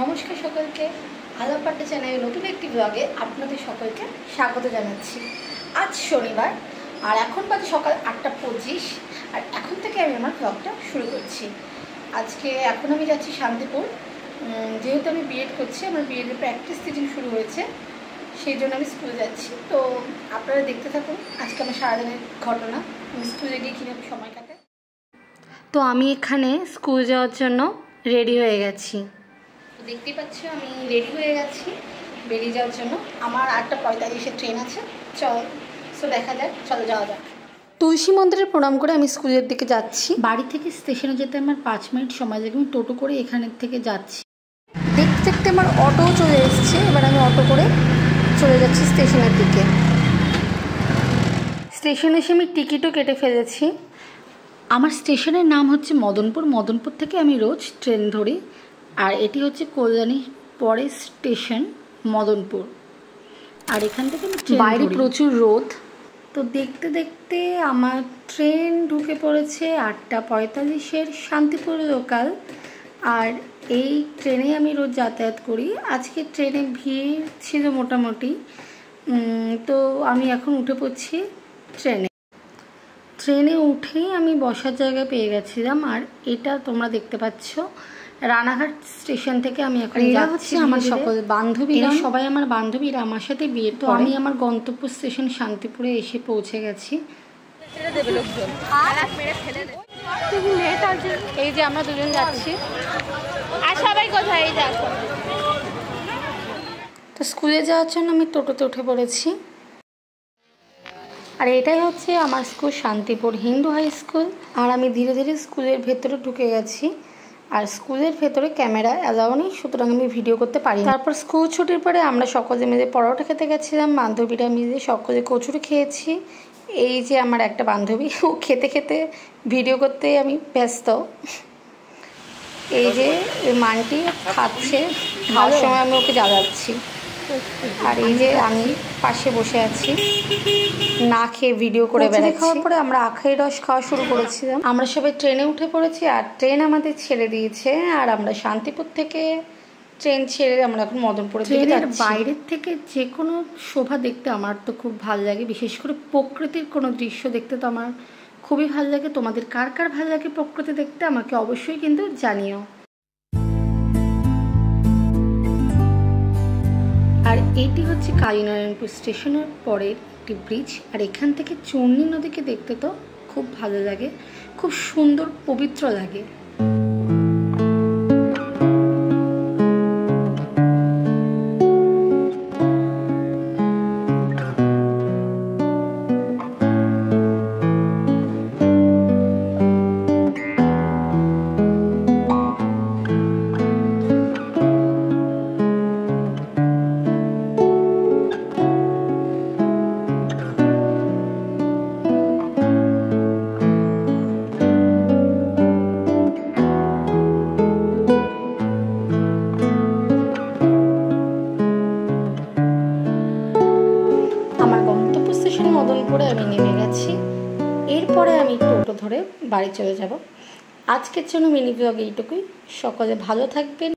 নমস্কার সকলকে, আলাপাট্টা চ্যানেলের নতুন একটি ব্লগে আপনাদের সকলকে স্বাগত জানাচ্ছি। আজ শনিবার আর এখন বাজে সকাল 8:25 আর এখন থেকে আমি আমার ব্লগটা শুরু করছি। এখন আমি যাচ্ছি শান্তিপুর, যেহেতু আমি বিএড করছি, আমার বিএডের প্র্যাকটিস সিজন শুরু হয়েছে, সেই জন্য আমি স্কুলে যাচ্ছি। তো আপনারা দেখতে থাকুন আজকে আমার সারাদিনের ঘটনা, আমি স্কুলে গিয়ে কীভাবে সময় কাটে। তো আমি এখানে স্কুল যাওয়ার জন্য রেডি হয়ে গেছি। দেখতেই পাচ্ছ আমি রেডি হয়ে গেছি বেরিয়ে যাওয়ার জন্য। আমার 8:45-এর ট্রেন আছে। দেখা যাক, চলো যাওয়া যাক। তুলসী মন্দিরে প্রণাম করে আমি স্কুলের দিকে যাচ্ছি। বাড়ি থেকে স্টেশনে যেতে আমার 5 মিনিট সময় লাগে। আমি টোটো করে এখানের থেকে যাচ্ছি। দেখতে দেখতে আমার অটোও চলে এসছে। এবার আমি অটো করে চলে যাচ্ছি স্টেশনের দিকে। স্টেশনে এসে আমি টিকিটও কেটে ফেলেছি। আমার স্টেশনের নাম হচ্ছে মদনপুর। মদনপুর থেকে আমি রোজ ট্রেন ধরি, আর এটি হচ্ছে কল্যাণী পরে স্টেশন মদনপুর। আর এখান থেকে বাইরে প্রচুর রোদ। তো দেখতে দেখতে আমার ট্রেন ঢুকে পড়েছে 8:45-এর শান্তিপুর লোকাল। আর এই ট্রেনে আমি রোজ যাতায়াত করি। আজকে ট্রেনে ভিড় ছিল মোটামুটি। তো আমি এখন উঠে পড়ছি ট্রেনে উঠেই আমি বসার জায়গা পেয়ে গেছিলাম। আর এটা তোমরা দেখতে পাচ্ছ রানাঘাট স্টেশন থেকে আমি এখন যাচ্ছি। আমার সকল বান্ধবীরা, সবাই আমার বান্ধবীরা আমার সাথে বিয়ে। তো আমি আমার গন্তব্য স্টেশন শান্তিপুরে এসে পৌঁছে গেছি। এই যে আমরা দুজন যাচ্ছি। আর সবাই কোথায় যাচ্ছে? তো স্কুলে যাওয়ার জন্য আমি টোটোতে উঠে পড়েছি। আর এটাই হচ্ছে আমার school, Shantipur Hindu high school. আর আমি ধীরে ধীরে স্কুলের ভেতরে ঢুকে গেছি। আর স্কুলের ভেতরে ক্যামেরা অ্যালাউ নেই, সুতরাং আমি ভিডিও করতে পারি। তারপর স্কুল ছুটির পরে আমরা সকলে মিলে পরোটা খেতে গেছিলাম। বান্ধবীরা মিলে সকলে কচুরি খেয়েছি। এই যে আমার একটা বান্ধবী, ও খেতে খেতে ভিডিও করতে আমি ব্যস্ত। এই যে মানটি খাচ্ছে, খাওয়ার সময় আমি ওকে জ্বালাচ্ছি। আর এই যে আমি পাশে বসে আছি, না খেয়ে ভিডিও করে বেড়াচ্ছি। খাওয়ার পরে আমরা আখের রস খাওয়া শুরু করেছিলাম। আমরা সবাই ট্রেনে উঠে পড়েছি আর ট্রেন আমাদের ছেড়ে দিয়েছে। আর আমরা শান্তিপুর থেকে ট্রেন ছেড়ে আমরা এখন মদনপুরের দিকে যাচ্ছি। বাইরের থেকে যে কোনো শোভা দেখতে আমার তো খুব ভালো লাগে, বিশেষ করে প্রকৃতির কোনো দৃশ্য দেখতে তো আমার খুবই ভালো লাগে। তোমাদের কার কার ভালো লাগে প্রকৃতি দেখতে আমাকে অবশ্যই কিন্তু জানিও। আর এটি হচ্ছে কালীনারায়ণপুর স্টেশনের পরের একটি ব্রিজ। আর এখান থেকে চূর্ণী নদীকে দেখতে তো খুব ভালো লাগে, খুব সুন্দর পবিত্র লাগে। মদনপুরে আমি নেমে গেছি। এরপরে আমি টোটো ধরে বাড়ি চলে যাব। আজকের জন্য মিনি ব্লগ এইটুকুই। সকলে ভালো থাকবেন।